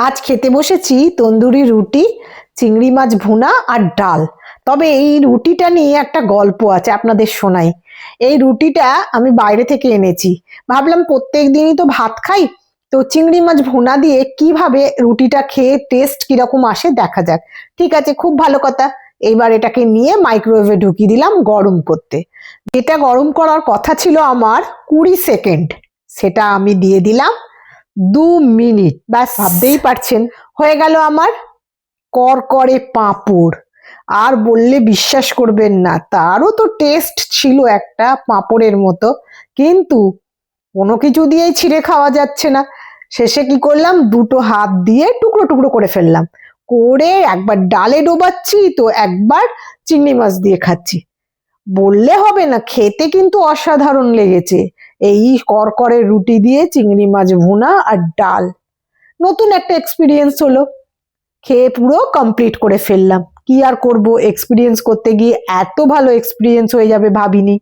আজ খেতে বসেছি তন্দুরি রুটি, চিংড়ি মাছ ভুনা আর ডাল। তবে এই রুটিটা নিয়ে একটা গল্প আছে, আপনাদের শোনাই। এই রুটিটা আমি বাইরে থেকে এনেছি। ভাবলাম প্রত্যেক দিনই তো ভাত খাই, তো চিংড়ি মাছ ভুনা দিয়ে কিভাবে রুটিটা খেয়ে টেস্ট কিরকম আসে দেখা যাক। ঠিক আছে, খুব ভালো কথা। এইবার এটাকে নিয়ে মাইক্রোওয়েভে ঢুকিয়ে দিলাম গরম করতে। যেটা গরম করার কথা ছিল আমার 20 সেকেন্ড, সেটা আমি দিয়ে দিলাম 2 মিনিট। ব্যাস, ভাবতেই পারছেন হয়ে গেল আমার করকরে পাঁপড়। আর বললে বিশ্বাস করবেন না, তারও তো টেস্ট ছিল একটা পাঁপড়ের মতো, কিন্তু কোনো কিছু দিয়েই ছিঁড়ে খাওয়া যাচ্ছে না। শেষে কি করলাম, দুটো হাত দিয়ে টুকরো টুকরো করে ফেললাম, করে একবার ডালে ডোবাচ্ছি তো একবার চিংড়ি মাছ দিয়ে খাচ্ছি। বললে হবে না, খেতে কিন্তু অসাধারণ লেগেছে। এই করকরে রুটি দিয়ে চিংড়ি মাছ ভুনা আর ডাল, নতুন একটা এক্সপিরিয়েন্স হলো। খেয়ে পুরো কমপ্লিট করে ফেললাম। কি আর করব, এক্সপিরিয়েন্স করতে গিয়ে এত ভালো এক্সপিরিয়েন্স হয়ে যাবে ভাবিনি।